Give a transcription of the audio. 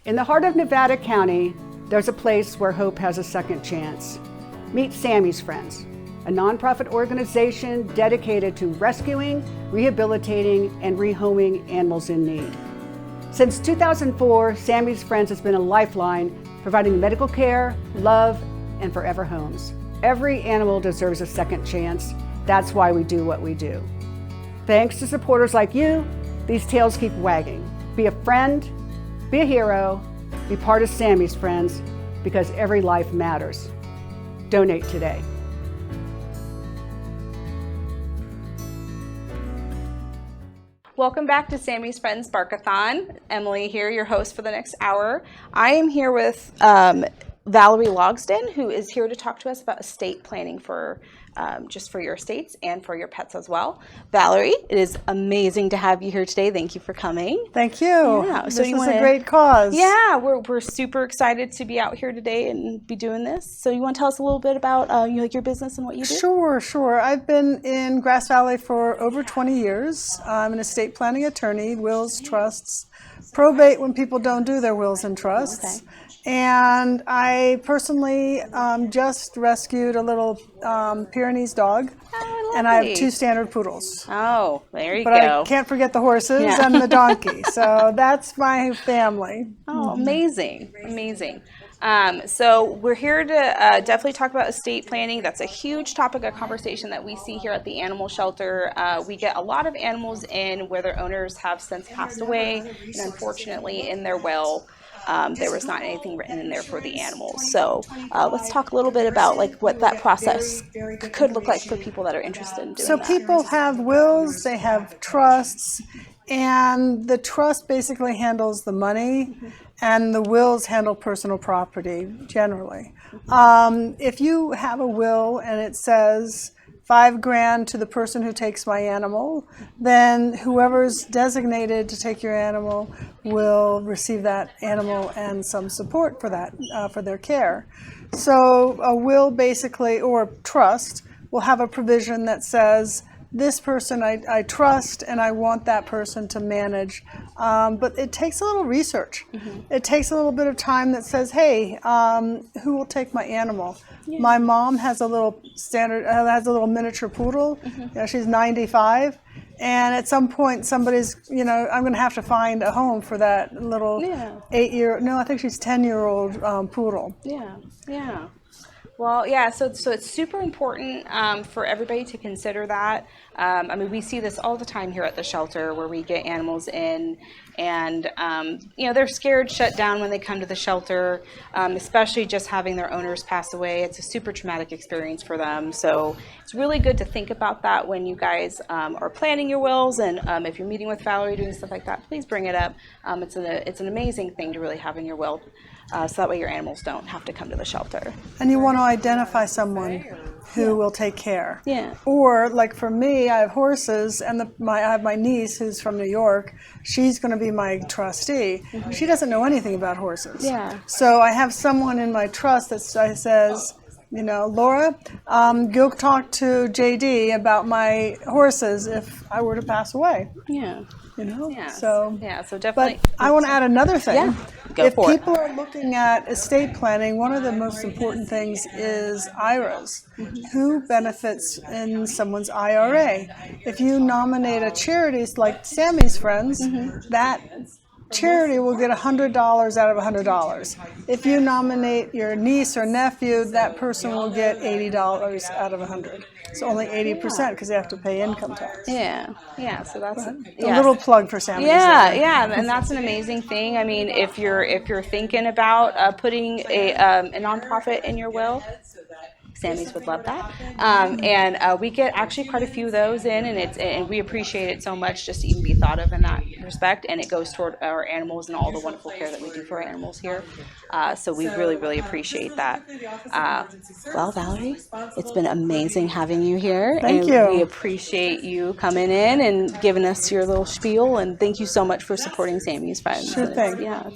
In the heart of Nevada County, there's a place where hope has a second chance. Meet Sammie's Friends, a nonprofit organization dedicated to rescuing, rehabilitating, and rehoming animals in need. Since 2004, Sammie's Friends has been a lifeline, providing medical care, love, and forever homes. Every animal deserves a second chance. That's why we do what we do. Thanks to supporters like you, these tails keep wagging. Be a friend, be a hero, be part of Sammie's Friends, because every life matters. Donate today. Welcome back to Sammie's Friends Bark-A-Thon. Emily here, your host for the next hour. I am here with Valerie Logsdon, who is here to talk to us about estate planning for just for your estates and for your pets as well. Valerie, it is amazing to have you here today. Thank you for coming. Thank you. Yeah, this is a great cause. Yeah, we're super excited to be out here today and be doing this. So you want to tell us a little bit about your business and what you do? Sure. I've been in Grass Valley for over 20 years. I'm an estate planning attorney, wills, trusts, probate when people don't do their wills and trusts. Okay. And I personally just rescued a little Pyrenees dog. Oh, and I have 2 standard poodles. Oh, there you go. But I can't forget the horses and the donkey. So that's my family. Oh, amazing. So we're here to definitely talk about estate planning. That's a huge topic of conversation that we see here at the animal shelter. We get a lot of animals in where their owners have since passed away, and unfortunately in their will, there was not anything written in there for the animals. So let's talk a little bit about what that process could look like for people that are interested in doing that. So people have wills, they have trusts, and the trust basically handles the money, and the wills handle personal property generally. If you have a will and it says $5,000 to the person who takes my animal, then whoever's designated to take your animal will receive that animal and some support for that, for their care. So a will basically, or trust, will have a provision that says, this person I trust and I want that person to manage. But it takes a little research. It takes a little bit of time that says, hey, who will take my animal? Yeah. My mom has a little miniature poodle. She's 95. And at some point, somebody's, I'm going to have to find a home for that little 10-year-old poodle. Yeah. Well, yeah, so it's super important for everybody to consider that. We see this all the time here at the shelter where we get animals in and, they're scared, shut down when they come to the shelter, especially just having their owners pass away. It's a super traumatic experience for them. So it's really good to think about that when you guys are planning your wills. And if you're meeting with Valerie, doing stuff like that, please bring it up. It's an amazing thing to really have in your will. So that way your animals don't have to come to the shelter. And you want to identify someone who will take care. Yeah. Or like for me, I have horses, and I have my niece who's from New York. She's going to be my trustee. She doesn't know anything about horses. Yeah. So I have someone in my trust that says, Laura, go talk to JD about my horses if I were to pass away. Yeah. So definitely. But I want to add another thing. Yeah. If people are looking at estate planning, one of the most important things is IRAs. Who benefits in someone's IRA? If you nominate a charity like Sammie's Friends, that charity will get $100 out of $100. If you nominate your niece or nephew, that person will get $80 out of $100. It's only 80% because they have to pay income tax. Yeah. So that's a little plug for Sammie. Yeah, and that's an amazing thing. If you're thinking about putting a nonprofit in your will, Sammie's would love that. And we get actually quite a few of those in, and we appreciate it so much just to even be thought of in that respect. And it goes toward our animals and all the wonderful care that we do for our animals here. So we really, really appreciate that. Well, Valerie, it's been amazing having you here. Thank you. We appreciate you coming in and giving us your little spiel. And thank you so much for supporting Sammie's Friends. Sure thing. Yeah.